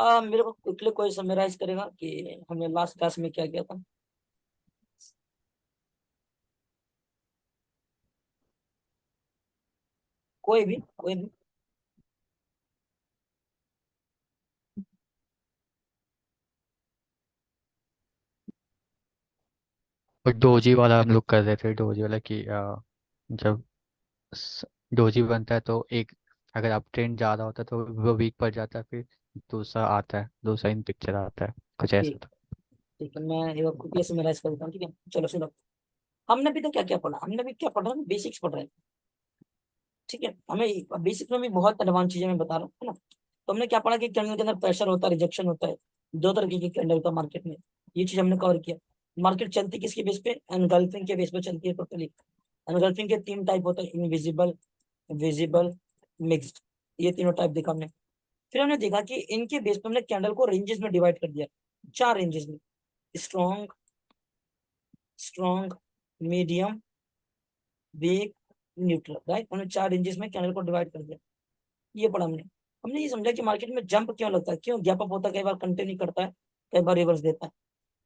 मेरे को क्विकली कोई समराइज करेगा कि हमने लास्ट क्लास में क्या किया था? कोई भी। और डोजी वाला हम लोग कर रहे थे, डोजी वाला कि जब स- डोजी बनता है तो एक, अगर अप ट्रेंड ज़्यादा होता है तो वो वीक पड़ जाता है, फिर दूसरा आता है, दूसरा इन पिक्चर आता है, कुछ ऐसा ठीक था। ठीक है, मैं एक बार क्विकली समराइज करता हूँ। ठीक है, चलो सुनो। हमने अभी तक क्या क्या पढ़ा? हमने अभी क्या पढ़ा? बेसिक्स पढ़ रहे हैं। ठीक है, हमें बेसिक्स में भी बहुत एडवांस चीजें मैं बता रहा हूँ, है ना? तो हमने क्या पढ़ा कि कैंडल के अंदर प्रेशर होता है, रिजेक्शन होता है। दो तरीके की कैंडल का मार्केट में, ये चीज हमने कवर किया। मार्केट चलती किसके बेस पे? एनगल्फिंग के बेस पे चलती है टोटली। एनगल्फिंग के तीन टाइप होते हैं, इनविजिबल, विजिबल, मिक्स्ड। ये तीनों टाइप देखा हमने। फिर हमने देखा कि इनके बेस पे हमने कैंडल को रेंजेस में डिवाइड कर दिया, चार रेंजेस में। Strong, strong, medium, weak, neutral. Right, हमने चार रेंजेस में कैंडल को डिवाइड कर दिया। ये पढ़ा हमने। हमने ये समझा कि मार्केट में जंप क्यों लगता है, क्यों गैप अप होता है, कई बार कंटिन्यू करता है, कई बार रिवर्स देता है।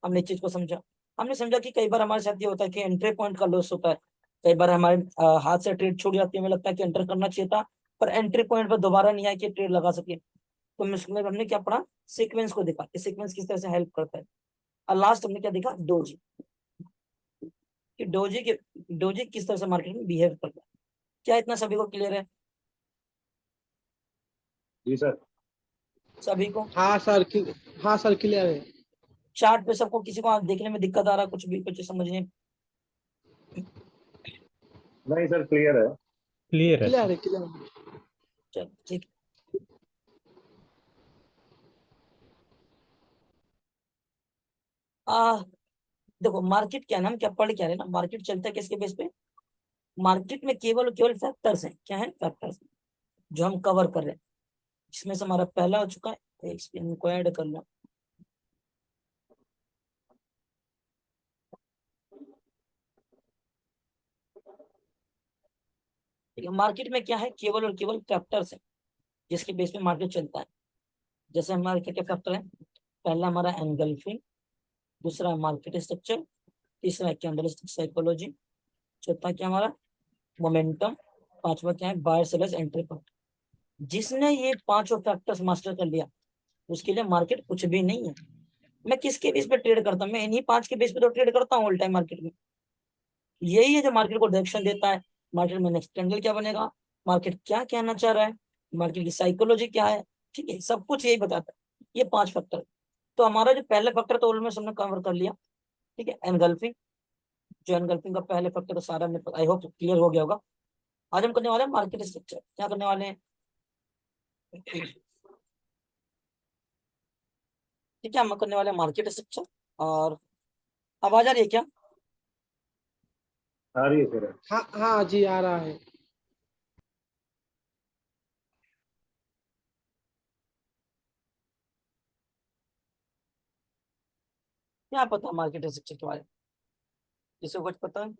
हमने इस चीज को समझा। हमने समझा कि कई बार हमारे साथ ये होता है कि एंट्री पॉइंट का लॉस होता है। कई बार हमारे हाथ से ट्रेड छूट जाती है, हमें लगता है कि एंटर करना चाहिए था, पर एंट्री पॉइंट पर दोबारा नहीं आया कि ट्रेड लगा सके। तो इसमें हमने क्या पढ़ा? सीक्वेंस को देखा कि सीक्वेंस किस तरह से हेल्प करता है। और लास्ट हमने क्या देखा? डोजी, कि डोजी किस तरह से मार्केट में बिहेव करता है। क्या इतना सभी को क्लियर है? जी सर। सभी को? हाँ सर हाँ सर, क्लियर है। चार्ट पे सबको, किसी को देखने में दिक्कत आ रहा है, कुछ भी कुछ समझने? नहीं सर, क्लियर है। क्लियर है क्लियर सर। है, क्लियर है। चल ठीक। आ देखो, मार्केट क्या नाम, क्या पढ़ क्या रहे ना, मार्केट चलता है किसके बेस पे? मार्केट में केवल केवल फैक्टर्स हैं। क्या है? फैक्टर्स जो हम कवर कर रहे हैं। इसमें से हमारा पहला हो चुका है, एक स्क्रीन को ऐड कर लो। ठीक है, मार्केट में क्या है? केवल और केवल फैक्टर्स है जिसके बेस पे मार्केट चलता है। जैसे हमारे क्या क्या फैक्टर है? पहला हमारा एनगल्फिंग, दूसरा मार्केट स्ट्रक्चर, तीसरा कैंडलस्टिक साइकोलॉजी, चौथा क्या हमारा? मोमेंटम, पांचवा क्या है? Buyer sellers entry point. जिसने ये पांचों फैक्टर्स मास्टर कर लिया, उसके लिए मार्केट कुछ भी नहीं है। मैं किसके बेस पे ट्रेड करता हूँ? मैं इन्हीं पांच के बेस पे तो ट्रेड करता हूँ ऑल टाइम मार्केट में। यही है जो मार्केट को डायरेक्शन देता है। मार्केट में नेक्स्ट कैंडल क्या बनेगा, मार्केट क्या कहना चाह रहा है, मार्केट की साइकोलॉजी क्या है। ठीक है, सब कुछ यही बताता है, ये पांच फैक्टर। तो हमारा जो पहले फैक्टर तो ऑलमोस्ट हमने कवर कर लिया। ठीक है, एनगल्फिंग। जो एनगल्फिंग का पहले फैक्टर तो सारा आई होप क्लियर हो गया होगा। आज हम करने वाले हैं मार्केट स्ट्रक्चर। क्या करने वाले हैं? ठीक है, हम करने वाले हैं मार्केट स्ट्रक्चर। और आवाज आ रही है क्या? आ रही है सर। हाँ हाँ जी, आ रहा है। क्या पता मार्केट स्ट्रक्चर के बारे में? किसी को कुछ पता है?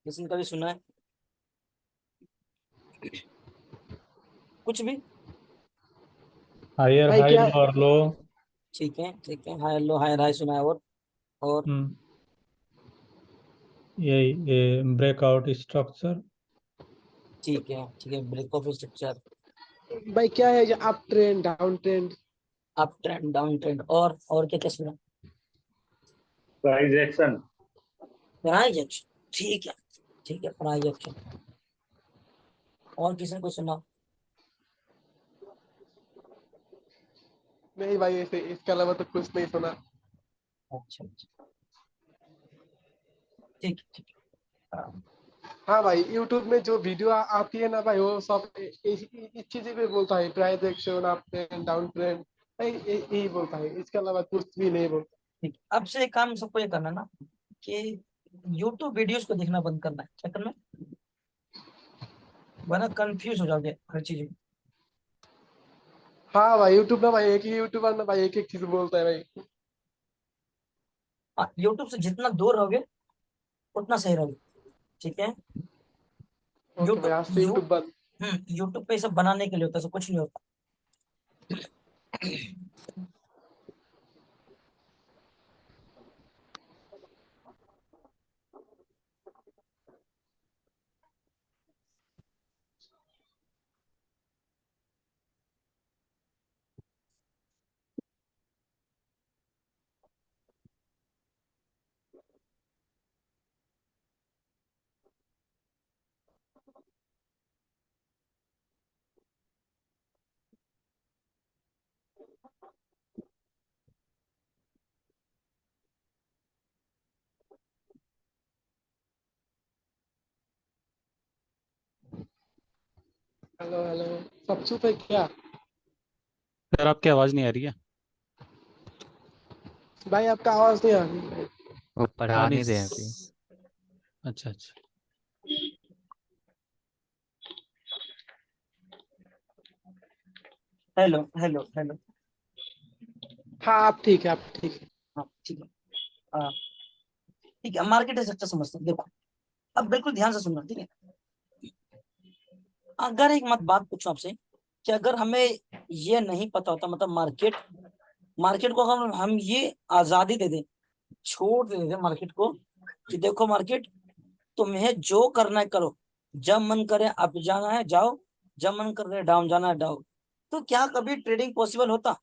किसी ने कभी सुना है? कुछ भी? हायर भाई हाई क्या? लोअर लो। ठीक है ठीक है, हाई लो, हाई हाई सुना है। और हम्म ये ब्रेकआउट स्ट्रक्चर। ठीक है, ब्रेक ऑफ स्ट्रक्चर, भाई क्या है, up trend, down trend? Up trend, down trend, और क्या क्या सुना? Price action. Price action. ठीक है ठीक है, प्राइस एक्शन। और किसी ने कुछ सुना? नहीं भाई, ऐसे इसके अलावा तो कुछ नहीं सुना। अच्छा अच्छा, ठीक है। हाँ, हाँ भाई, यूट्यूब में जो वीडियो आती है ना भाई, वो सब इस चीज पे बोलता है, price action, up trend, down trend. भाई यही बोलता है, इसके अलावा कुछ भी नहीं बोलता। ठीक है। अब से एक काम सबको ये करना ना कि यूट्यूब वीडियोस को देखना बंद करना है। क्या करना है? वरना कंफ्यूज हो जाओगे हर चीज में। हाँ भाई, यूट्यूब ना भाई, एक ही यूट्यूबर ना भाई, एक एक चीज बोलता है भाई। हाँ, यूट्यूब से जितना दूर रहोगे उतना सही रहोगे। ठीक है। ओके भाई, यूट्यूब आज से यूट्यूब बंद। यूट्यूब पे ये सब बनाने के लिए होता है, सब कुछ नहीं होता। हेलो हेलो, सब चुप है क्या? सर आपकी आवाज नहीं आ रही है। भाई आपका आवाज नहीं आ रही। वो पढ़ा नहीं नहीं रहे हैं अभी। अच्छा अच्छा। Hello hello hello. हाँ आप ठीक है, आप ठीक है। हाँ ठीक है। हाँ ठीक है, मार्केट स्ट्रक्चर समझते हैं। देखो अब बिल्कुल ध्यान से सुनना, ठीक है। अगर एक मत बात पूछूं आपसे कि अगर हमें ये नहीं पता होता, मतलब मार्केट मार्केट को अगर हम ये आजादी दे दें, छोड़ दे दें मार्केट को कि देखो मार्केट, तुम्हें जो करना है करो, जब मन करे अप जाना है जाओ, जब मन करे डाउन जाना है डाउन, तो क्या कभी ट्रेडिंग पॉसिबल होता?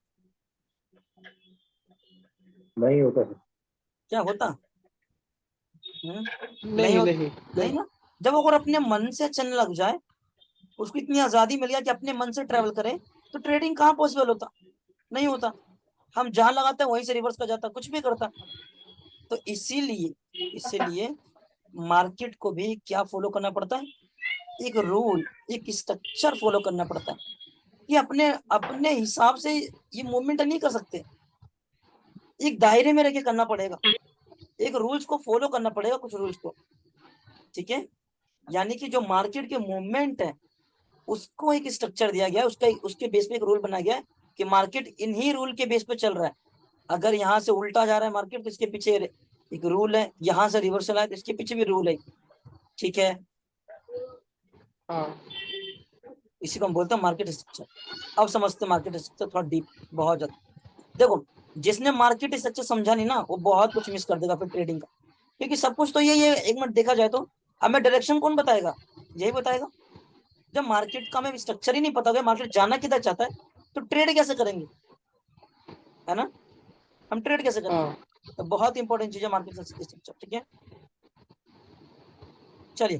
नहीं होता सर। क्या होता? नहीं नहीं नहीं नहीं नहीं। ना। जब अगर अपने मन से चलने लग जाए, उसको इतनी आजादी मिल गया कि अपने मन से ट्रेवल करे, तो ट्रेडिंग कहाँ पॉसिबल होता? नहीं होता। हम जहां लगाते हैं वहीं से रिवर्स कर जाता, कुछ भी करता। तो इसीलिए मार्केट को भी क्या फॉलो करना पड़ता है? एक रूल, एक स्ट्रक्चर फॉलो करना पड़ता है कि अपने अपने हिसाब से ये मूवमेंट नहीं कर सकते। एक दायरे में रह के करना पड़ेगा, एक रूल्स को फॉलो करना पड़ेगा, कुछ रूल्स को, ठीक है। यानी कि जो मार्केट के मूवमेंट है उसको एक स्ट्रक्चर दिया गया है, उसका उसके बेस पे एक रूल बनाया गया है कि मार्केट इन्हीं रूल के बेस पे चल रहा है। अगर यहाँ से उल्टा जा रहा है मार्केट तो इसके पीछे एक रूल है, यहाँ से रिवर्सल आया तो इसके पीछे भी रूल है, ठीक है। हाँ इसी को हम बोलते हैं मार्केट स्ट्रक्चर। अब समझते हैं मार्केट स्ट्रक्चर थोड़ा डीप, बहुत ज्यादा। देखो जिसने मार्केट स्ट्रक्चर समझा नहीं ना, वो बहुत कुछ मिस कर देगा फिर ट्रेडिंग का, क्योंकि सब कुछ तो यही है। एक मिनट देखा जाए तो हमें डायरेक्शन कौन बताएगा? यही बताएगा। जब मार्केट का हमें स्ट्रक्चर ही नहीं पता होगा, मार्केट जाना किधर चाहता है, तो ट्रेड कैसे करेंगे? है ना, हम ट्रेड कैसे करेंगे? हाँ। तो बहुत इंपॉर्टेंट चीज है मार्केट स्ट्रक्चर, ठीक है। चलिए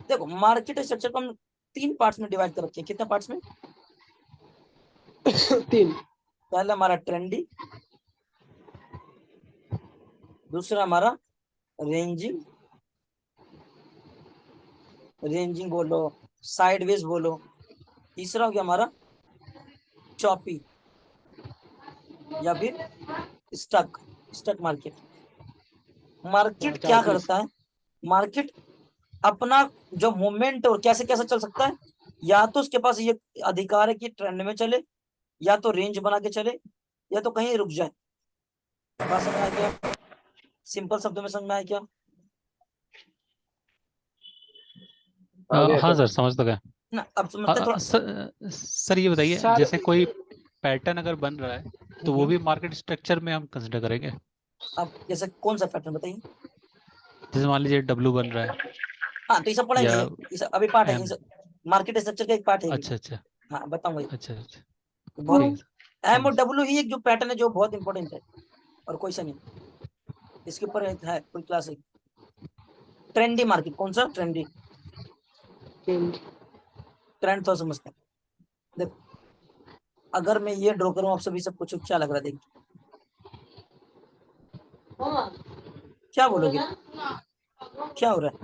देखो, मार्केट स्ट्रक्चर को हम 3 पार्ट्स में डिवाइड कर रखे हैं। कितने पार्ट्स में? 3। पहला हमारा ट्रेंडी, दूसरा हमारा रेंजिंग, रेंजिंग बोलो, साइडवेज बोलो, तीसरा हो गया हमारा चॉपी या फिर स्टक, स्टक मार्केट। मार्केट क्या करता है? मार्केट अपना जो मूवमेंट और कैसे कैसे चल सकता है, या तो उसके पास ये अधिकार है कि ट्रेंड में चले, या तो रेंज बना के चले, या तो कहीं रुक जाए। बात समझ में आया क्या? सिंपल शब्दों में समझ में आया क्या? आ गया हाँ सर। सर समझ तो गए। ना अब समझते हैं थोड़ा। सर ये बताइए, सर जैसे कोई पैटर्न अगर बन रहा है तो वो हम्म, भी मार्केट स्ट्रक्चर में हम कंसिडर करेंगे। अब जैसे कौन सा पैटर्न बताइए? जैसे मान लीजिए डब्लू बन रहा है हाँ तो ये सब पढ़ेंगे, या ये सब अभी पार्ट है, ये एम। सब मार्केट स्ट्रक्चर का एक पार्ट है ये भी। अच्छा अच्छा हाँ बताऊंगा ये। अच्छा अच्छा। तो ठीक है बहुत सर, एम थैंक और यू। डब्ल्यू ही एक जो पैटर्न है जो बहुत इंपॉर्टेंट है, और कोई सा नहीं। इसके ऊपर है कोई क्लास है। ट्रेंडी मार्केट, कौन सा ट्रेंडी? ट्रेंड थोड़ा समझते हैं। देखो अगर मैं ये ड्रॉ करूं, आप सभी सब कुछ क्या लग रहा है? देखिए क्या बोलोगे, क्या हो रहा है?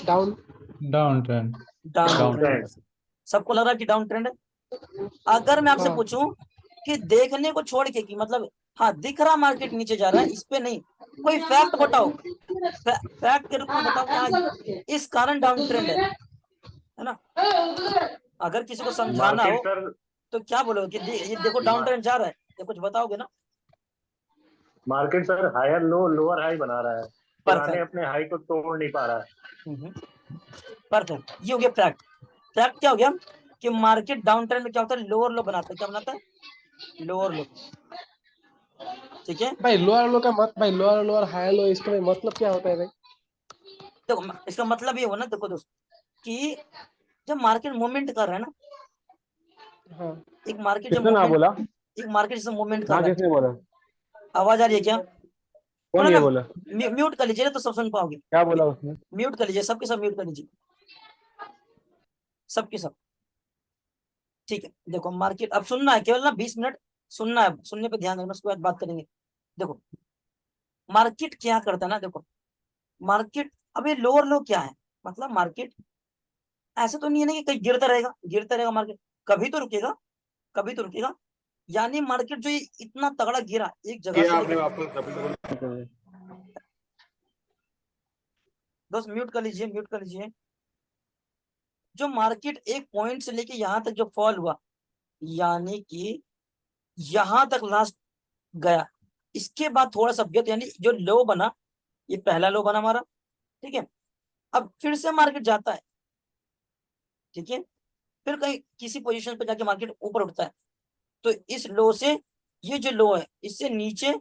Down. Down trend. Down down trend. सबको लग रहा है कि डाउन ट्रेंड है। अगर मैं आपसे हाँ पूछूं कि देखने को छोड़ के, कि मतलब हाँ दिख रहा मार्केट नीचे जा रहा है, इस पे नहीं, कोई फैक्ट बताओ, फैक्ट के रूप में बताओ कि हाँ इस कारण डाउन ट्रेंड है ना। अगर किसी को समझाना हो मार्केट सर, तो क्या बोलोगे कि ये देखो डाउन ट्रेंड जा रहा है, ये कुछ बताओगे ना। Market sir higher low lower high बना रहा है, पुराने परफेक्ट। अपने हाई को तोड़ नहीं पा रहा है। परफेक्ट, ये हो गया फैक्ट। फैक्ट क्या हो गया? कि मार्केट डाउन ट्रेंड में क्या होता है, लोअर लो बनाता है। क्या बनाता है? लोअर लो। ठीक है, भाई लोअर लो का मत भाई लोअर लोअर हायर लो, इसका मतलब क्या होता है भाई? देखो इसका मतलब ये हुआ ना, देखो दोस्त, कि जब मार्केट मूवमेंट कर रहा है ना, हाँ एक मार्केट जब किसने ना मूवमेंट, बोला? एक मार्केट जैसे मूवमेंट कर ना रहा है, किसने बोला? आवाज आ रही है क्या? कौन थोड़ा ये ना बोला? म्यूट कर लीजिए ना, तो सब सुन पाओगे। क्या बोला उसने? म्यूट कर लीजिए, सबके सब म्यूट कर लीजिए, सबके सब। ठीक है, देखो मार्केट अब सुनना है, केवल ना 20 मिनट सुनना है, सुनने पे ध्यान रखना, उसके बाद बात करेंगे। देखो मार्केट क्या करता है ना, देखो मार्केट, अब ये लोअर लो क्या है, मतलब मार्केट ऐसा तो नहीं है ना कि कहीं गिरता रहेगा, गिरता रहेगा मार्केट, कभी तो रुकेगा, कभी तो रुकेगा। यानी मार्केट जो ये इतना तगड़ा गिरा एक जगह ये से आपने लेकर, वापस दोस्त म्यूट कर लीजिए, म्यूट कर लीजिए। जो मार्केट एक पॉइंट से लेके यहाँ तक जो फॉल हुआ, यानी कि यहाँ तक लास्ट गया, इसके बाद थोड़ा सा गया, यानी जो लो बना, ये पहला लो बना हमारा। ठीक है, अब फिर से मार्केट जाता है, ठीक है, फिर कहीं किसी पोजीशन पे जाके मार्केट ऊपर उठता है, तो इस लो से, ये जो लो है इससे नीचे,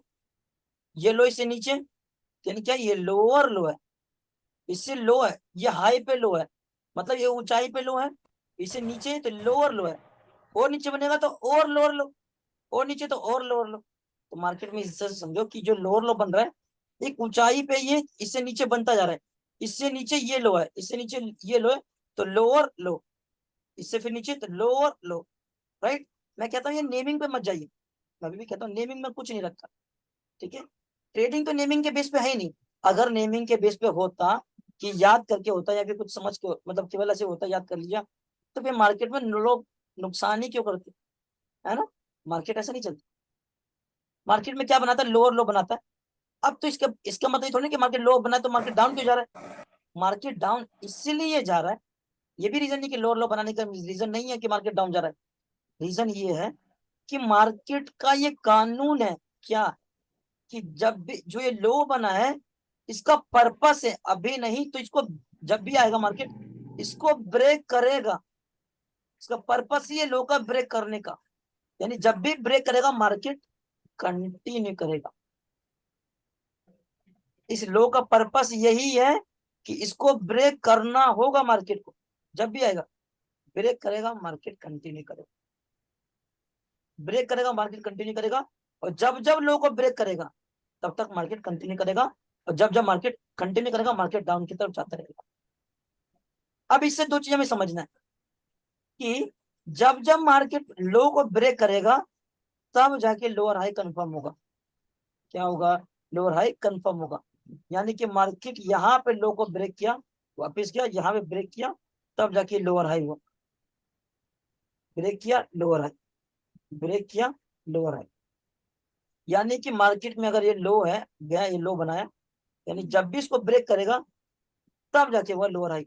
ये लो इससे नीचे, यानी क्या, ये लोअर लो है, इससे लो है, ये हाई पे लो है, मतलब ये ऊंचाई पे लो है, इससे नीचे तो लोअर लो है, और नीचे बनेगा तो और लोअर लो, और नीचे तो और लोअर लो। तो मार्केट में इससे समझो कि जो लोअर लो बन रहा है, एक ऊंचाई पे ये इससे नीचे बनता जा रहा है, इससे नीचे ये लो है, इससे नीचे ये लो है, तो लोअर लो, इससे फिर नीचे तो लोअर लो। राइट, मैं कहता हूँ ये नेमिंग पे मत जाइए, मैं अभी भी कहता हूँ नेमिंग में कुछ नहीं रखा। ठीक है, ट्रेडिंग तो नेमिंग के बेस पे है ही नहीं। अगर नेमिंग के बेस पे होता, कि याद करके होता या फिर कुछ समझ के मतलब केवल ऐसे होता, याद कर लिया, तो फिर मार्केट में लोग नुकसान ही क्यों करते, है ना? मार्केट ऐसा नहीं चलती। मार्केट में क्या बनाता है, लोअर लो बनाता है। अब तो इसका इसका मतलब ये थोड़ी ना कि मार्केट लो बना है तो मार्केट डाउन क्यों जा रहा है। मार्केट डाउन इसीलिए जा रहा है, ये भी रीजन नहीं कि लोअर लो बनाने का रीजन नहीं है कि मार्केट डाउन जा रहा है। रीजन ये है कि मार्केट का ये कानून है, क्या, कि जब भी जो ये लो बना है, इसका पर्पस है, अभी नहीं तो इसको जब भी आएगा मार्केट इसको ब्रेक करेगा, इसका पर्पस ही है लो का ब्रेक करने का। यानी जब भी ब्रेक करेगा मार्केट कंटिन्यू करेगा। इस लो का पर्पस यही है कि इसको ब्रेक करना होगा मार्केट को, जब भी आएगा ब्रेक करेगा मार्केट कंटिन्यू करेगा, ब्रेक करेगा मार्केट कंटिन्यू करेगा, और जब जब लो को ब्रेक करेगा तब तक मार्केट कंटिन्यू करेगा, और जब जब मार्केट कंटिन्यू करेगा मार्केट डाउन की तरफ जाता रहेगा। अब इससे दो चीजें हमें समझना है कि जब जब मार्केट लो को ब्रेक करेगा तब जाके लोअर हाई कंफर्म होगा। क्या होगा, लोअर हाई कंफर्म होगा। यानी कि मार्केट यहाँ पे लो को ब्रेक किया, वापस किया, यहाँ पे ब्रेक किया, तब जाके लोअर हाई हुआ, ब्रेक किया लोअर हाई, ब्रेक किया लोअर हाई। यानी कि मार्केट में अगर ये लो है गया, ये लो बनाया, यानी जब भी इसको ब्रेक करेगा तब जाके वह लोअर हाई।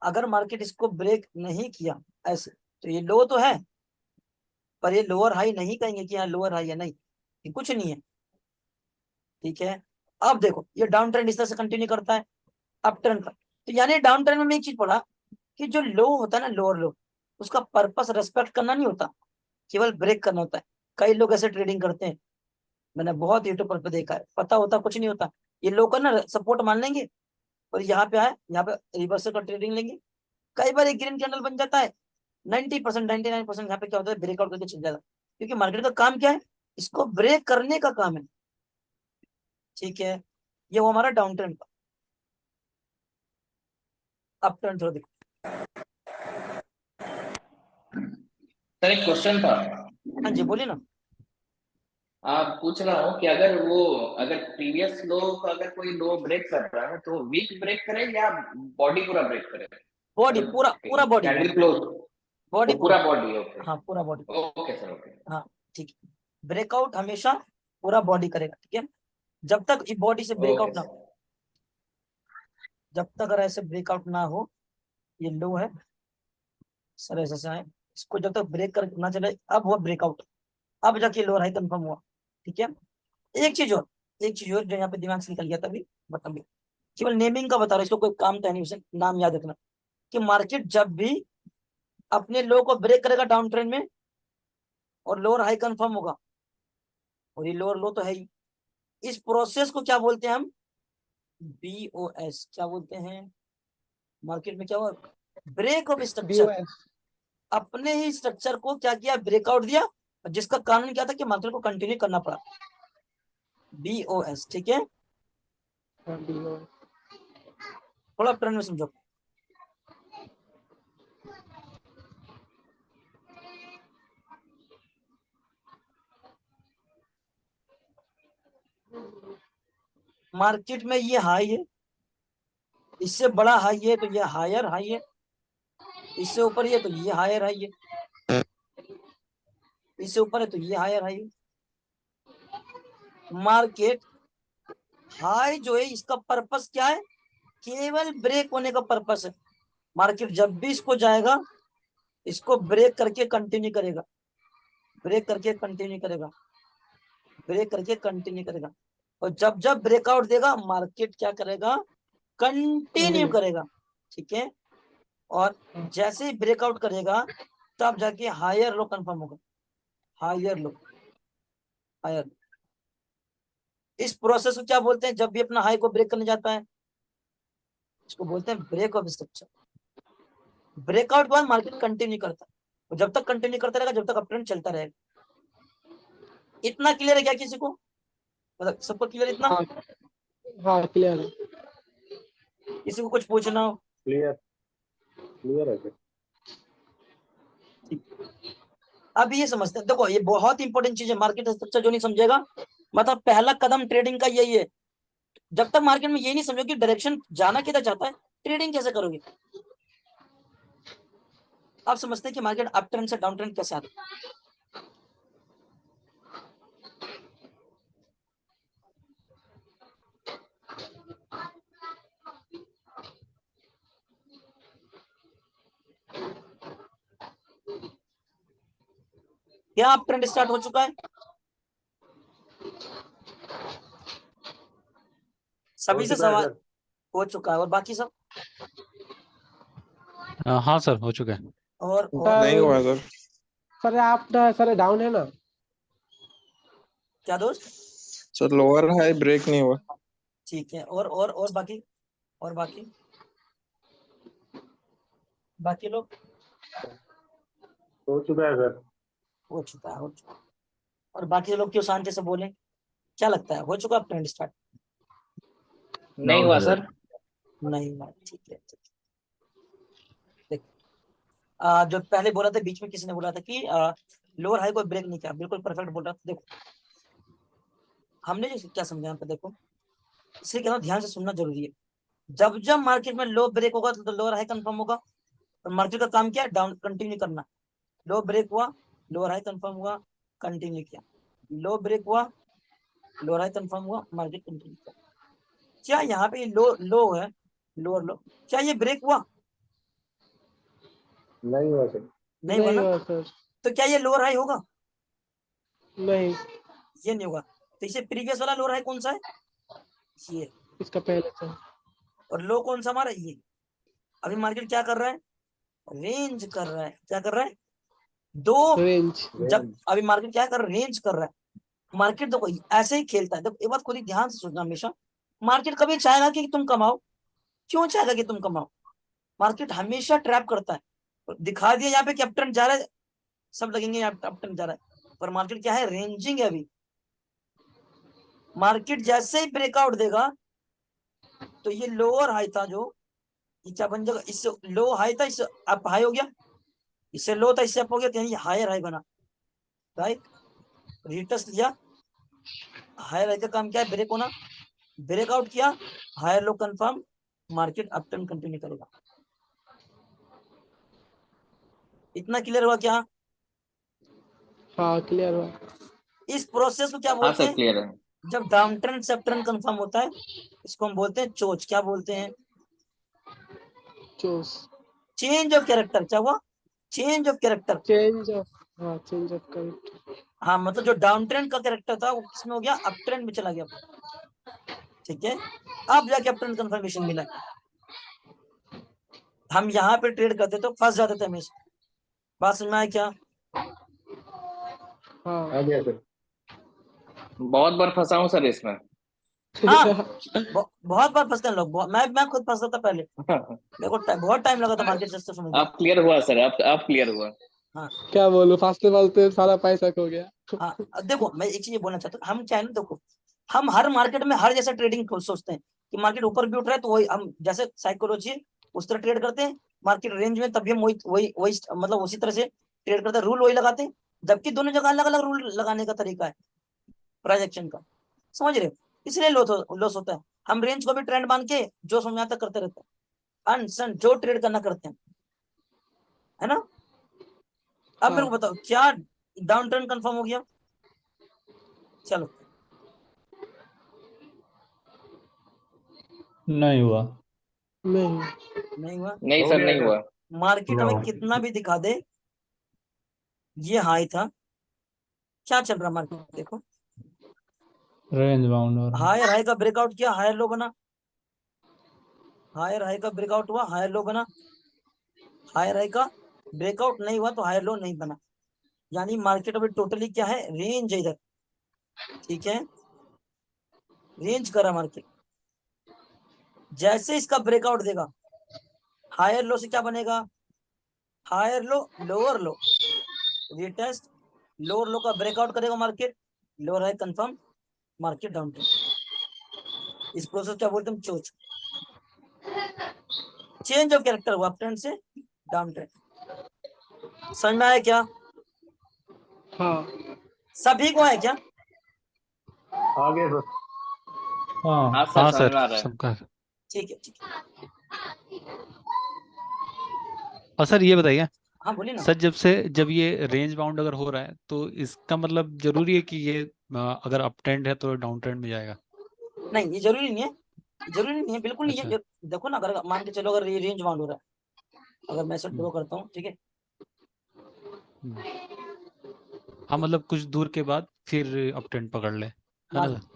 अगर मार्केट इसको ब्रेक नहीं किया ऐसे, तो ये लो तो है पर ये लोअर हाई नहीं कहेंगे कि यहाँ लोअर हाई है, नहीं, ये कुछ नहीं है। ठीक है, अब देखो ये डाउन ट्रेंड इस तरह से कंटिन्यू करता है अप ट्रेंड का, तो यानी डाउन ट्रेंड में एक चीज पढ़ा कि जो लो होता है ना, लोअर लो, उसका पर्पस रेस्पेक्ट करना नहीं होता, केवल ब्रेक करना होता है। कई लोग ऐसे ट्रेडिंग करते हैं, मैंने बहुत यूट्यूब पर देखा है, पता होता कुछ नहीं होता, ये लोग का ना सपोर्ट मान लेंगे और यहाँ पे आए, यहाँ पे रिवर्सल का ट्रेडिंग लेंगे, कई बार एक ग्रीन कैंडल बन जाता है, 90% 99% यहाँ पे क्या होता है, ब्रेकआउट करके चल जाता है, क्योंकि मार्केट का काम क्या है, इसको ब्रेक करने का काम है। ठीक है, ये वो हमारा डाउन ट्रेंड का। अप ट्रेंड थोड़ा देखो। सर एक क्वेश्चन था। हाँ जी बोलिए ना। आप पूछ रहा हूँ कि अगर प्रीवियस लो का अगर कोई लो ब्रेक कर रहा है तो वीक ब्रेक करे या बॉडी पूरा ब्रेक करे? बॉडी पूरा, पूरा बॉडी, कैंडल क्लोज बॉडी पूरा पूरा, बॉडी? ओके हाँ पूरा बॉडी, ओके सर ओके। हाँ ठीक है। ब्रेकआउट हमेशा पूरा बॉडी करेगा, ठीक है, जब तक ये बॉडी से ओके ब्रेकआउट ना, सर जब तक अगर ऐसे ब्रेकआउट ना हो, ये लो है सर, ऐसे से है, इसको जब तक ब्रेक कर ना चले, अब हुआ ब्रेकआउट, अब जाके लोअर हाई कंफर्म हुआ। ठीक है, एक चीज और, एक चीज और जो यहाँ पे दिमाग से निकल गया था अभी, बता भी, केवल नेमिंग का बता रहा हूँ, इसको कोई काम था नहीं, उसे नाम याद रखना। कि मार्केट जब भी अपने लो को ब्रेक करेगा डाउन ट्रेंड में और लोअर हाई कंफर्म होगा, और ये लोअर लो तो है ही, इस प्रोसेस को क्या बोलते हैं हम? BOS। क्या बोलते हैं? मार्केट में क्या हुआ? Break of structure. BOS। अपने ही स्ट्रक्चर को क्या किया? ब्रेकआउट दिया, जिसका कारण क्या था कि मार्केट को कंटिन्यू करना पड़ा। BOS, ठीक है। हाँ, BOS। थोड़ा ट्रेंड में समझो। मार्केट में ये हाई है, इससे बड़ा हाई है तो ये हायर हाई है, इससे ऊपर ये तो ये हायर हाई है, इससे ऊपर है तो ये हायर हाई है। मार्केट हाई जो है इसका पर्पस क्या है? केवल ब्रेक होने का पर्पस है। मार्केट जब भी इसको जाएगा, इसको ब्रेक करके कंटिन्यू करेगा, ब्रेक करके कंटिन्यू करेगा, ब्रेक करके कंटिन्यू करेगा, और जब जब ब्रेकआउट देगा मार्केट क्या करेगा? कंटिन्यू करेगा, ठीक है। और जैसे ही ब्रेकआउट करेगा तब जाके हायर लो कंफर्म होगा, हायर लो, हायर। इस प्रोसेस को क्या बोलते हैं? जब भी अपना हाई को ब्रेक करने जाता है, इसको बोलते हैं ब्रेक ऑफ स्ट्रक्चर। ब्रेकआउट के बाद मार्केट कंटिन्यू करता है, और जब तक कंटिन्यू करता रहेगा, जब तक अपट्रेंड चलता रहेगा। इतना क्लियर है क्या किसी को? मतलब सबको क्लियर इतना? हाँ, हाँ, क्लियर है। किसी को कुछ पूछना हो? क्लियर क्लियर है सर। अब ये समझते हैं, देखो ये बहुत इंपॉर्टेंट चीज है। मार्केट स्ट्रक्चर जो नहीं समझेगा, मतलब पहला कदम ट्रेडिंग का यही है। जब तक मार्केट में ये नहीं समझो कि डायरेक्शन जाना किधर चाहता है, ट्रेडिंग कैसे करोगे? आप समझते हैं कि मार्केट अप ट्रेंड से डाउन ट्रेंड कैसे आता है? क्या अप ट्रेंड स्टार्ट हो चुका है? सभी से चुका है सवाल सर। हो चुका है, और बाकी सब? हाँ सर, हो चुका है। और नहीं हुआ सर। सर आप ना सर डाउन है ना? क्या दोस्त? सर लोअर हाई ब्रेक नहीं हुआ। ठीक है, और बाकी, और बाकी बाकी लोग? हो चुका है सर। हो चुका है, हो चुका है। और बाकी लोग क्यों शांति से बोले? क्या लगता है, हो चुका है ट्रेंड स्टार्ट? नहीं हुआ सर। नहीं हुआ, ठीक है, ठीक है। देख, जो पहले बोला था, बीच में किसी ने बोला था कि लोअर हाई को ब्रेक नहीं किया, बिल्कुल परफेक्ट बोल रहा था। देखो हमने जो क्या समझा यहाँ पे, देखो इसलिए कहना ध्यान से सुनना जरूरी है। जब जब मार्केट में लो ब्रेक होगा तो लोअर हाई कंफर्म होगा, और मार्केट का काम क्या है? डाउन कंटिन्यू करना। लो ब्रेक हुआ, लोअर हाई कंफर्म हुआ, कंटिन्यू किया, लो ब्रेक हुआ, लोअर हाई कंफर्म हुआ, मार्केट कंटिन्यू किया। क्या यहाँ पे लो लो है, लोअर लो, क्या ये ब्रेक हुआ? नहीं हुआ सर। नहीं हुआ नहीं ना? हुआ सर। तो क्या ये लोअर हाई होगा? नहीं, ये नहीं होगा। तो इसे प्रीवियस वाला लोअर हाई कौन सा है? ये। इसका पहले सर। और लो कौन सा हमारा? ये। अभी मार्केट क्या कर रहा है? रेंज कर रहा है। क्या कर रहा है? दो। रेंज। जब अभी मार्केट क्या कर रहा है? रेंज कर रहा है। मार्केट देखो ऐसे ही खेलता है। देखो एक बात खुद ही ध्यान से सोचना हमेशा, मार्केट कभी चाहेगा कि तुम कमाओ? क्यों चाहेगा कि तुम कमाओ? मार्केट हमेशा ट्रैप करता है। दिखा दिया यहाँ पे कि अपट्रेंड जा रहा है, सब लगेंगे यहाँ अपट्रेंड जा रहा है, पर मार्केट क्या है? रेंजिंग है अभी। मार्केट जैसे ही ब्रेकआउट देगा तो ये लोअर हाई था जो, ये क्या बन जाएगा? इससे लो हाई था, इससे अप हाई हो गया, इससे लो था, इससे अप हो गया, तो यानी हायर हाई बना। राइट, रिटेस्ट लिया, हायर हाई का काम क्या है? ब्रेक होना। ब्रेकआउट किया, higher low confirm, market up trend continue करेगा। इतना क्लियर हुआ क्या? हाँ, क्लियर हुआ। इस प्रोसेस को क्या हाँ बोलते सर, हैं? क्लियर है। जब डाउन ट्रेंड से अप ट्रेंड कंफर्म होता है, इसको हम बोलते हैं चोच। क्या बोलते हैं? चूज। Change of character. क्या हुआ? Change of character. Change of. हाँ, चेंज ऑफ करेक्ट। हाँ, मतलब जो डाउन ट्रेंड का कैरेक्टर था वो किसमें हो गया? अप ट्रेंड में चला गया। ठीक है, अब जाके अप ट्रेंड कंफर्मेशन मिला। हम यहाँ पे ट्रेड करते तो फंस जाते थे हमेशा। बात समझ में आया क्या? हाँ आ गया सर। बहुत बार फंसा हूँ सर इसमें। हाँ बहुत बार फंसते हैं लोग, मैं खुद फंसता था पहले, मेरे को बहुत टाइम लगा था मार्केट सिस्टम समझने में। आप क्लियर हुआ सर, आप क्लियर हुआ। हाँ क्या बोलूं, फास्ते फास्ते सारा पैसा खो गया। हाँ, अब देखो मैं एक चीज ये बोलना चाहता हूँ, हम क्या है ना, देखो हम हर मार्केट में हर जैसा ट्रेडिंग सोचते हैं कि मार्केट ऊपर भी उठ रहा है तो वही हम जैसे साइकोलॉजी उस तरह ट्रेड करते हैं, मार्केट रेंज में तभी हम वही वही वही मतलब उसी तरह से ट्रेड करते हैं, रूल वही लगाते हैं, जबकि दोनों जगह अलग अलग रूल लगाने का तरीका है प्राइस एक्शन का, समझ रहे हो? इसलिए लॉस होता है। हम रेंज को भी ट्रेंड मान के जो समझ आता करते रहते हैं, अनसन जो ट्रेड करना करते हैं, है ना? अब मेरे को बताओ क्या डाउन ट्रेंड कंफर्म हो गया? चलो नहीं हुआ। नहीं नहीं हुआ। नहीं हो सर, गया नहीं सर। हुआ। मार्केट हमें कितना भी दिखा दे, ये हाई था, क्या चल रहा मार्केट देखो, रेंज बाउंड हो रहा है। हायर हाई का ब्रेकआउट किया, हायर लो बना, हायर हाई का ब्रेकआउट हुआ, हायर लो बना, हायर हाई का ब्रेकआउट नहीं हुआ तो हायर लो नहीं बना, यानी मार्केट अभी टोटली क्या है, रेंज है इधर, ठीक है, रेंज करा मार्केट। जैसे इसका ब्रेकआउट देगा, हायर लो से क्या बनेगा, higher low lower low, retest, lower low का ब्रेकआउट करेगा market, lower high confirm, market down trend. इस प्रोसेस क्या बोलते हैं, चोच, चेंज ऑफ कैरेक्टर हुआ, अप ट्रेंड से डाउन ट्रेंड। समझ में आया क्या? हाँ सभी को है क्या? आ गया सर। हाँ हाँ सर, हाँ समझ सर, में आ रहा है। सबका। ठीक है ठीक है, और सर ये बताइए, हाँ बोलिए ना। सर जब ये रेंज बाउंड अगर हो रहा है तो इसका मतलब जरूरी है कि ये अगर अप ट्रेंड है तो डाउन ट्रेंड में जाएगा? नहीं ये जरूरी नहीं है, जरूरी नहीं है, बिल्कुल नहीं अच्छा। है। देखो ना, अगर मान के चलो अगर ये रेंज बाउंड हो रहा है, अगर मैं इसे ड्रॉ करता हूँ, ठीक है, हम्म। हाँ, मतलब कुछ दूर के बाद फिर अप ट्रेंड पकड़ ले, है ना मान सर?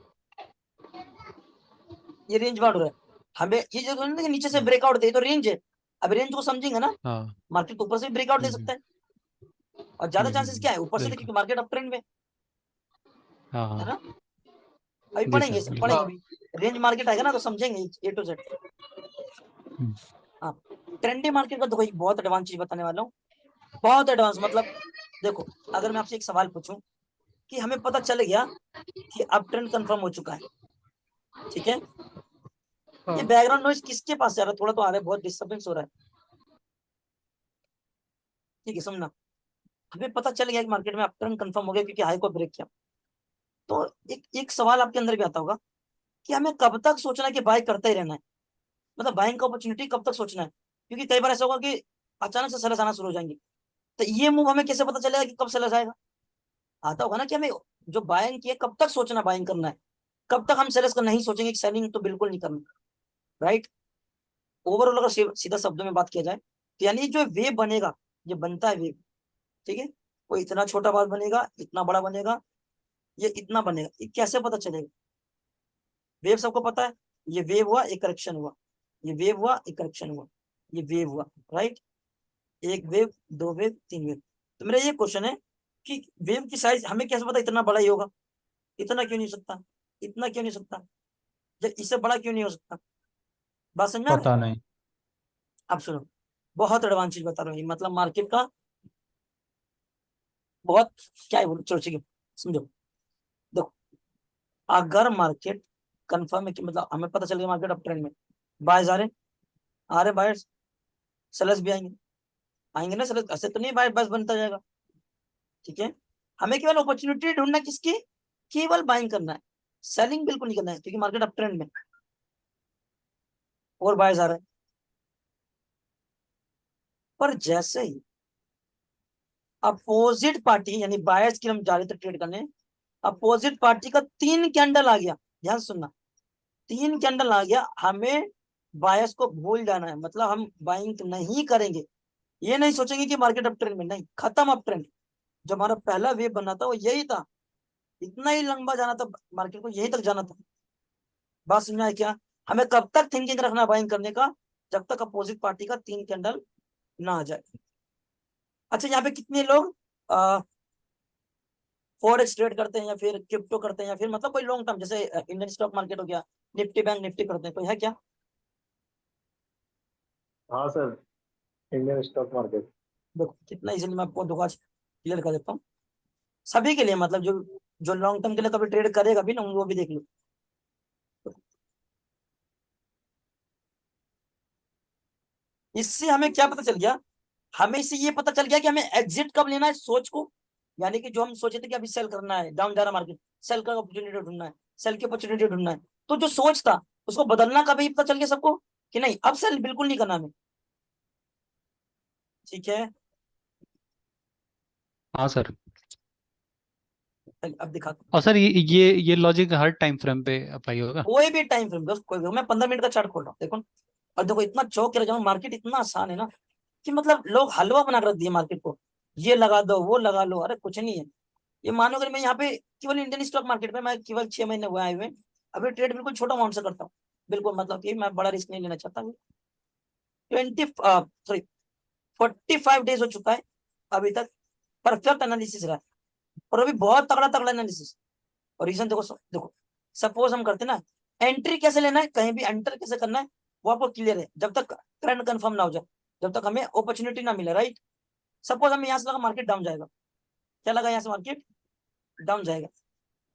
ये रेंज बाउंड हो रहा है, हमें ये जरूरी नहीं है कि नीचे से ब्रेकआउट दे तो रेंज है, अब रेंज को समझेंगे ना, हाँ। मार्केट ऊपर से ब्रेकआउट दे सकता है, और ज्यादा चांसेस क्या है ऊपर से, बिल्कुल। क्योंकि मार्केट अप ट्रेंड में हाँ है ना। हाँ। अभी जी पढ़ेंगे सर, बिल्कुल। पढ़ेंगे अभी, रेंज मार्केट आएगा ना तो समझेंगे A to Z। हम्म। हाँ, ट्रेंडी मार्केट का देखो एक बहुत एडवांस चीज बताने वाला हूँ, बहुत एडवांस, मतलब देखो अगर मैं आपसे एक सवाल पूछूं कि हमें पता चल गया कि अब ट्रेंड कंफर्म हो चुका है, ठीक है, ये हाँ बैकग्राउंड नॉइज किसके पास जा रहा है, थोड़ा तो आ रहा है, बहुत डिस्टर्बेंस हो रहा है, ठीक है समझना। हमें पता चल गया कि मार्केट में अब ट्रेंड कंफर्म हो गया क्योंकि हाई को ब्रेक किया, तो एक एक सवाल आपके अंदर भी आता होगा कि हमें कब तक सोचना है कि बाय करते ही रहना है, मतलब बाइंग का अपॉर्चुनिटी कब तक सोचना है, क्योंकि कई बार ऐसा होगा कि अचानक से सेलर्स आना शुरू हो जाएंगे, तो ये मूव हमें कैसे पता चलेगा कि कब सेलर्स आएगा? आता होगा ना कि हमें जो बाइंग की है कब तक सोचना बाइंग करना है, कब तक हम सेलर्स का नहीं सोचेंगे कि सेलिंग तो बिल्कुल नहीं करना, राइट? ओवरऑल अगर सीधा शब्दों में बात किया जाए तो यानी जो वेव बनेगा, ये बनता है वेव, ठीक है, कोई इतना छोटा बात बनेगा, इतना बड़ा बनेगा, ये इतना बनेगा, ये कैसे पता चलेगा? वेव सबको पता है, ये वेव हुआ एक करेक्शन हुआ, ये वेव हुआ एक करेक्शन हुआ, ये वेव हुआ, राइट? एक वेव, दो वेव, तीन वेव। तो मेरा ये क्वेश्चन है कि वेव की साइज हमें कैसे पता इतना बड़ा ही होगा, इतना क्यों नहीं हो सकता, इतना क्यों नहीं हो सकता, जब इससे बड़ा क्यों नहीं हो सकता? बात समझ में आ रहा है? पता नहीं। अब सुनो, बहुत एडवांस चीज बता रहा हूँ, ये मतलब मार्केट का बहुत, क्या है बोलो, चलो ठीक है समझो। देखो अगर मार्केट कंफर्म है कि मतलब हमें पता चल गया मार्केट अप ट्रेंड में, बायर्स आ रहे बायर्स, सेलर्स भी आएंगे, आएंगे ना सेलर्स, ऐसे तो नहीं बाय बस बनता जाएगा, ठीक है, हमें केवल अपॉर्चुनिटी ढूंढना है किसकी, केवल बाइंग करना है, सेलिंग बिल्कुल नहीं करना है, क्योंकि मार्केट अप ट्रेंड में और बायर्स आ रहे हैं। पर जैसे ही अपोजिट पार्टी यानी बायर्स की हम जा रहे थे ट्रेड करने, अपोजिट पार्टी का 3 कैंडल आ गया, ध्यान से सुनना, 3 कैंडल आ गया, हमें बायर्स को भूल जाना है, मतलब हम बाइंग नहीं करेंगे, ये नहीं सोचेंगे कि मार्केट अप ट्रेंड में, नहीं, खत्म अप ट्रेंड। जो हमारा पहला वेव बना था वो यही था, इतना ही लंबा जाना था मार्केट को, यहीं तक जाना था। बात समझ में आया क्या? हमें कब तक थिंकिंग रखना बाइंग करने का, जब तक अपोजिट पार्टी का 3 कैंडल ना आ जाए। अच्छा, यहाँ पे कितने लोग फॉरेक्स ट्रेड करते हैं या फिर क्रिप्टो करते हैं या फिर मतलब कोई लॉन्ग टर्म, जैसे इंडियन स्टॉक मार्केट हो गया, निफ्टी बैंक निफ्टी करते हैं, कोई है क्या? हाँ सर, इंडियन स्टॉक मार्केट। देखो कितना इजीली मैं आपको दुकान क्लियर कर देता हूँ सभी के लिए, मतलब जो जो लॉन्ग टर्म के लिए कभी ट्रेड करेगा भी ना, वो भी देख लो। इससे हमें क्या पता चल गया? हमें इससे ये पता चल गया कि हमें एग्जिट कब लेना है सोच को, यानी कि जो हम सोचे थे कि अभी सेल करना है, डाउन जा रहा मार्केट, सेल का अपॉर्चुनिटी ढूंढना है, सेल की अपॉर्चुनिटी ढूंढना है, तो जो सोच था उसको बदलना कभी पता चल गया सबको कि नहीं, अब सेल बिल्कुल नहीं करना हमें। ठीक है, हाँ सर। अब दिखा और सर ये लॉजिक हर टाइम फ्रेम पे अप्लाई होगा? कोई भी टाइम फ्रेम, बस कोई भी, मैं 15 मिनट का चार्ट खोल रहा हूँ, देखो। और देखो इतना चौक रह जाऊँ, मार्केट इतना आसान है ना कि मतलब लोग हलवा बना कर रख दिए मार्केट को, ये लगा दो वो लगा लो, अरे कुछ नहीं है। ये मानो अगर मैं यहाँ पे केवल इंडियन स्टॉक मार्केट में मैं केवल 6 महीने हुए आए हुए, अभी ट्रेड बिल्कुल छोटा अमाउंट से करता हूँ, बिल्कुल मतलब कि मैं बड़ा रिस्क नहीं लेना चाहता। 45 डेज हो चुका है अभी तक, परफेक्ट एनालिसिस रहा है, और अभी बहुत तगड़ा तगड़ा एनालिसिस। और रीजन देखो, देखो सपोज हम करते ना, एंट्री कैसे लेना है, कहीं भी एंटर कैसे करना है, वो आपको क्लियर है जब तक ट्रेंड कंफर्म ना हो जाए, जब तक हमें अपॉर्चुनिटी ना मिले, राइट। सपोज हमें यहाँ से लगा मार्केट डाउन जाएगा, क्या लगा यहाँ से मार्केट डाउन जाएगा,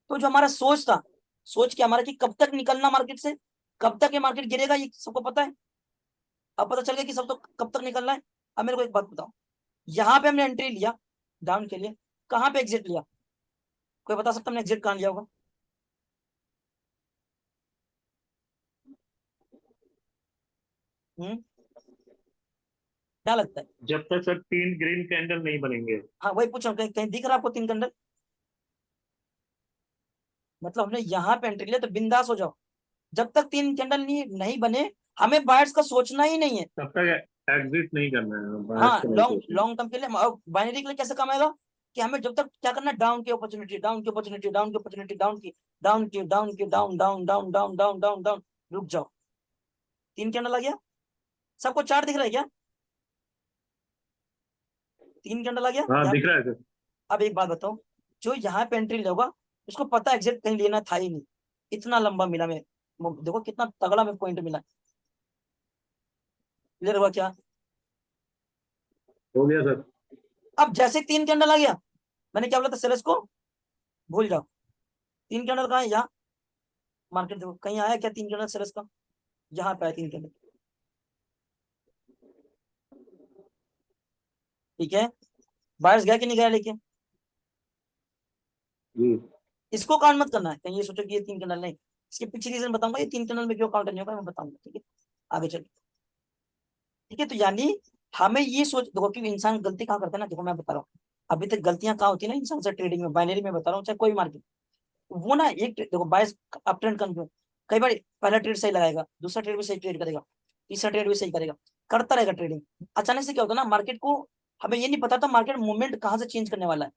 तो जो हमारा सोच था, सोच क्या हमारा कि कब तक निकलना मार्केट से, कब तक ये मार्केट गिरेगा, ये सबको पता है। अब पता चल गया कि सब तो कब तक निकलना है। अब मेरे को एक बात बताओ, यहाँ पे हमने एंट्री लिया डाउन के लिए, कहाँ पे एग्जिट लिया? कोई बता सकता हमने एग्जिट कहाँ लिया होगा? क्या लगता है? जब तक सर 3 ग्रीन कैंडल नहीं बनेंगे। हाँ वही पूछ रहा हूँ, कहीं कहीं दिख रहा है आपको 3 कैंडल? मतलब हमने यहाँ पे एंट्री लिया तो बिंदास हो जाओ, जब तक 3 कैंडल नहीं नहीं बने, हमें बायर्स का सोचना ही नहीं है। तब तक एग्जिट नहीं करना है, बायर्स हाँ, को नहीं लॉन्ग सोचना। लॉन्ग टर्म के लिए, बाइनरी के लिए कैसे काम आएगा कि हमें जब तक क्या करना है, डाउन की अपॉर्चुनिटी, डाउन की अपॉर्चुनिटी, डाउन की अपॉर्चुनिटी, डाउन की, डाउन की, डाउन की, down down down down down down down, रुक जाओ। 3 कैंडल आ गया, सबको चार्ट दिख रहा है क्या? 3 कैंडल आ गया हाँ यहाँ दिख पे। रहा है सर। अब एक बात बताओ, जो यहाँ पे एंट्री लेगा उसको पता है एग्जैक्ट कहीं लेना था ही नहीं, इतना लंबा मिला मैं, देखो कितना तगड़ा में पॉइंट मिला। क्लियर हुआ क्या? हो गया सर। अब जैसे 3 कैंडल आ गया, मैंने क्या बोला था सेलर्स को, भूल जाओ। 3 कैंडल कहाँ है? यहाँ मार्केट देखो कहीं आया क्या 3 कैंडल सेलर्स का? यहाँ पे आया 3 कैंडल, ठीक है। बायर्स गया कि नहीं गया लेके? जी। इसको काउंट मत करना है, कहीं ये सोचो कि ये 3 कैंडल नहीं, इसके पीछे रीजन बताऊंगा, ये 3 कैंडल में क्यों काउंट नहीं होगा मैं बताऊंगा, ठीक है। आगे चलो, ठीक है। तो यानी हमें ये सोच, देखो कि इंसान गलती कहाँ करता है ना, देखो मैं बता रहा हूँ, अभी तक गलतियां कहाँ होती है ना इंसान से, ट्रेडिंग में, बाइनरी में बता रहा हूँ, चाहे कोई मार्केट, वो ना एक देखो बायस अप ट्रेंड कंफ्यूज, कई बार पहला ट्रेड सही लगाएगा, दूसरा ट्रेड भी सही ट्रेड करेगा, तीसरा ट्रेड भी सही करेगा, करता रहेगा ट्रेडिंग। अचानक से क्या होता है ना, मार्केट को हमें ये नहीं पता था मार्केट मूवमेंट कहाँ से चेंज करने वाला है।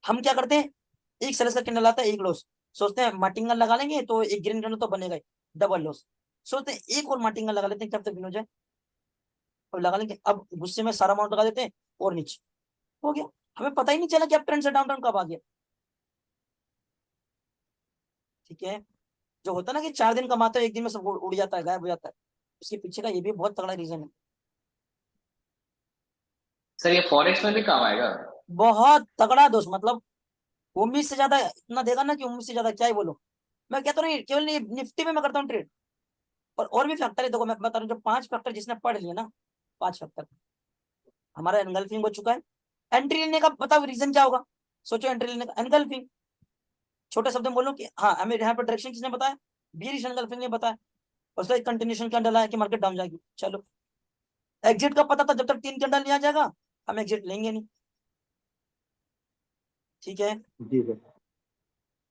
हम क्या करते हैं, एक सेल्स का कैंडल आता है, एक लॉस, सोचते हैं मार्टिंगल लगा लेंगे तो एक ग्रीन कैंडल तो बनेगा ही, डबल लॉस, सोचते हैं एक और मार्टिंगल लगा लेते हैं कब तक विन हो जाए, और लगा लेंगे, अब गुस्से में सारा अमाउंट लगा देते हैं और नीचे हो गया, हमें पता ही नहीं चला कि अब ट्रेंड से डाउन कब आ गया। ठीक है, जो होता है ना कि 4 दिन कमाते हो 1 दिन में सब उड़ जाता है, गायब हो जाता है, उसके पीछे का ये भी बहुत तगड़ा रीजन है। सर ये फॉरेक्स में भी काम आएगा? बहुत तगड़ा दोस्त, मतलब उम्मीद से ज्यादा, इतना देगा ना कि उम्मीद से ज्यादा क्या ही बोलो। मैं कहता हूँ नहीं, केवल नहीं निफ्टी में मैं करता हूँ ट्रेड, और भी फैक्टर है, देखो मैं बता रहा हूँ, जो 5 फैक्टर जिसने पढ़ लिया ना, 5 फैक्टर हमारा एनगल्फिंग हो चुका है। एंट्री लेने का बताओ रीजन क्या होगा, सोचो एंट्री लेने का, एनगल्फिंग, छोटे शब्द में बोलो कि हाँ हमें यहाँ पर डायरेक्शन किसने बताया, बीरिश एनगल्फिंग ने बताया, उसका एक कंटिन्यूएशन क्या डाला है कि मार्केट डाउन जाएगी, चलो। एग्जिट का पता था, जब तक 3 कैंडल नहीं आ जाएगा हम एग्जिट लेंगे नहीं, ठीक है। जी सर।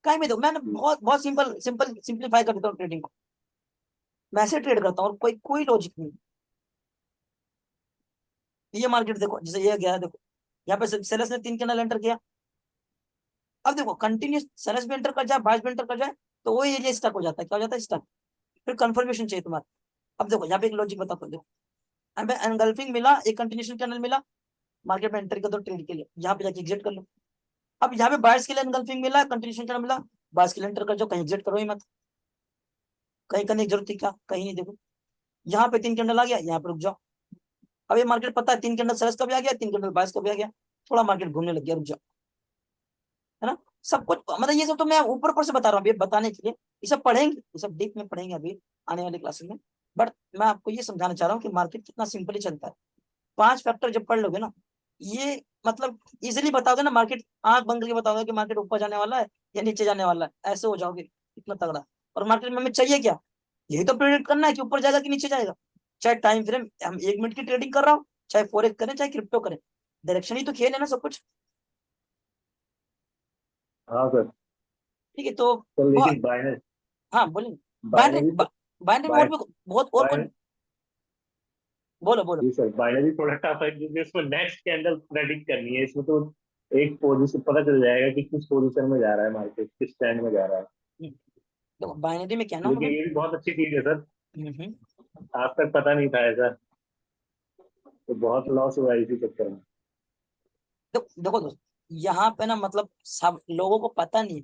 कहीं भी दो, मैं बहुत बहुत सिंपल सिंपल सिंप्लीफाई कर देता हूँ ट्रेडिंग को, मैं ऐसे ट्रेड करता हूँ और कोई कोई लॉजिक नहीं। ये मार्केट देखो, जैसे ये गया है, देखो यहाँ पे सेलर्स ने 3 कैंडल एंटर किया, अब देखो कंटिन्यूस सेलर्स भी एंटर कर जाए, बायर्स भी एंटर कर जाए, तो वो एरिया स्टक हो जाता है, क्या हो जाता है स्टक, फिर कंफर्मेशन चाहिए तुम्हारा। अब देखो यहाँ पे एक लॉजिक बताता हूँ, देखो हमें एनगल्फिंग मिला, एक कंटिन्यूएशन कैंडल मिला, मार्केट में एंट्री कर दो ट्रेड के लिए, यहाँ पे जाके एग्जिट कर लो। अब यहाँ पे बायर्स के लिए एनगल्फिंग मिला, कंटिन्यूएशन कैंडल मिला, बायर्स के लिए एंटर कर जाओ, कहीं एग्जिट करो ही मत, कहीं करने की जरूरत थी क्या, कहीं नहीं। देखो यहाँ पे 3 कैंडल आ गया, यहाँ पे रुक जाओ। अब ये मार्केट पता है 3 कैंडल सेल्स का भी आ गया, 3 कैंडल बायर्स का भी आ गया, थोड़ा मार्केट घूमने लग गया, रुक जाओ, है ना। सब कुछ मतलब ये सब तो मैं ऊपर से बता रहा हूँ अभी बताने के लिए, ये सब पढ़ेंगे, ये सब डीप में पढ़ेंगे अभी आने वाले क्लासेस में। बट मैं आपको ये समझाना चाह रहा हूँ कि मार्केट कितना सिंपली चलता है। 5 फैक्टर जब पढ़ लोगे ना, ये मतलब इजिली बताओगे ना, मार्केट आंख बंद करके बताओगे कि मार्केट ऊपर जाने वाला है या नीचे जाने वाला है, ऐसे हो जाओगे इतना तगड़ा। और मार्केट में हमें चाहिए क्या, यही तो प्रेडिक्ट करना है कि ऊपर जाएगा कि नीचे जाएगा। चाहे टाइम फ्रेम हम 1 मिनट की ट्रेडिंग कर रहा हूँ, चाहे फॉरेक्स करें चाहे क्रिप्टो करें, डायरेक्शन ही तो खेल है ना सब कुछ। हाँ सर। ठीक है तो तो लेकिन बाइनरी हाँ बोलिए। बाइनरी बाइनरी मोड में बहुत और कुछ बोलो बोलो। जी सर, बाइनरी थोड़ा टफ है क्योंकि इसमें नेक्स्ट कैंडल प्रेडिक्ट करनी है। इसमें तो एक पोजीशन पता चल जाएगा कि किस पोजीशन में जा रहा है मार्केट, किस स्टैंड में जा रहा है। देखो बाइनरी में क्या ना लेकिन मतलब ये भी बहुत अच्छी चीज है सर, हम्म। आज तक पता नहीं था ऐसा, तो बहुत लॉस हुआ इसी चक्कर में। देखो दोस्त, यहाँ पे ना मतलब सब लोगों को पता नहीं है,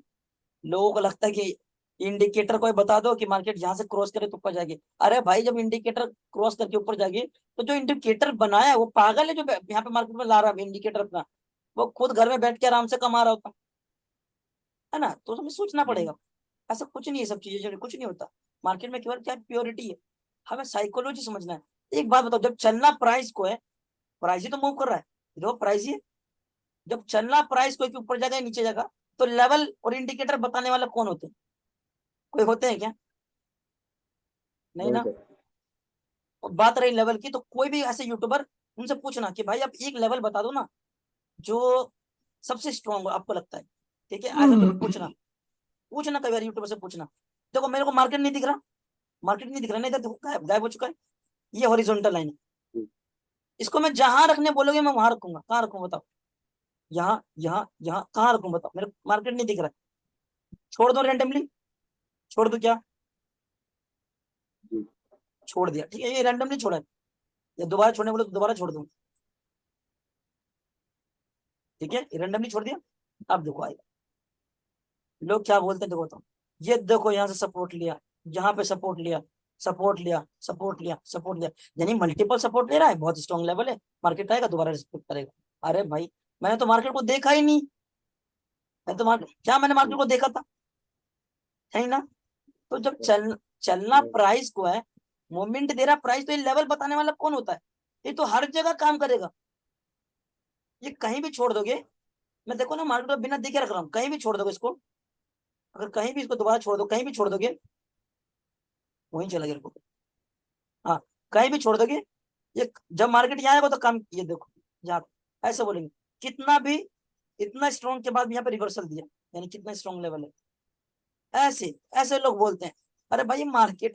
लोगों को लगता है कि इंडिकेटर कोई बता दो कि मार्केट यहाँ से क्रॉस करे तो ऊपर जाएगी। अरे भाई जब इंडिकेटर क्रॉस करके ऊपर जाएगी तो जो इंडिकेटर बनाया है वो पागल है, जो यहाँ पे मार्केट में ला रहा है इंडिकेटर अपना, वो खुद घर में बैठ के आराम से कमा रहा होता है ना। तो हमें सोचना पड़ेगा, ऐसा कुछ नहीं है, सब चीजें जो कुछ नहीं होता मार्केट में, केवल क्या प्योरिटी है, हमें साइकोलॉजी समझना है। एक बात बताओ, जब चलना प्राइस को है, प्राइस ही तो मूव कर रहा है, देखो प्राइस ही है। जब चलना प्राइस को है कि ऊपर जाएगा या नीचे जाएगा, तो लेवल और इंडिकेटर बताने वाला कौन होते हैं, कोई होते हैं क्या, नहीं नहीं ना। सर। और बात रही लेवल की, तो कोई भी ऐसे यूट्यूबर, उनसे पूछना कि भाई आप एक लेवल बता दो ना जो सबसे स्ट्रांग हो आपको लगता है, ठीक है, ऐसा तो पूछना, पूछना कई बार यूट्यूबर से पूछना। देखो मेरे को मार्केट नहीं दिख रहा, मार्केट नहीं दिख रहा, नहीं इधर देखो गायब गायब हो चुका है, ये हॉरिजॉन्टल लाइन है, इसको मैं जहां रखने बोलोगे मैं वहां रखूंगा, कहाँ रखूंगा बताओ, यहाँ यहाँ यहाँ कहाँ रखूं बताओ, मेरे मार्केट नहीं दिख रहा है, छोड़ दो रैंडमली, छोड़ दो क्या, छोड़ दिया, ठीक है, ये रैंडमली छोड़ा है, या दोबारा छोड़ने बोले तो दोबारा छोड़ दूं, ठीक है, रैंडमली छोड़ दिया। अब देखो आएगा, लोग क्या बोलते हैं देखो बताओ, ये देखो यहाँ से सपोर्ट लिया, यहाँ पे सपोर्ट लिया, सपोर्ट लिया, सपोर्ट लिया, सपोर्ट लिया, यानी मल्टीपल सपोर्ट ले रहा है, बहुत स्ट्रॉन्ग लेवल है, मार्केट आएगा दोबारा रिस्पेक्ट करेगा। अरे भाई मैंने तो मार्केट को देखा ही नहीं, मैंने मार्केट को देखा था, है ही ना। तो जब चलना प्राइस को है, मोमेंट दे रहा प्राइस, तो ये लेवल बताने वाला कौन होता है, ये तो हर जगह काम करेगा, ये कहीं भी छोड़ दोगे, मैं देखो ना मार्केट को बिना देखे रख रहा हूँ, कहीं भी छोड़ दोगे इसको, अगर कहीं भी इसको दोबारा छोड़ दो, कहीं भी छोड़ दोगे वहीं चला गया, हाँ कहीं भी छोड़ दोगे, ये जब मार्केट यहाँ आएगा तो काम, ये देखो यहाँ पे ऐसे बोलेंगे, कितना भी इतना स्ट्रॉन्ग के बाद भी यहाँ पे रिवर्सल दिया, यानी कितना स्ट्रॉन्ग लेवल है, ऐसे ऐसे लोग बोलते हैं। अरे भाई मार्केट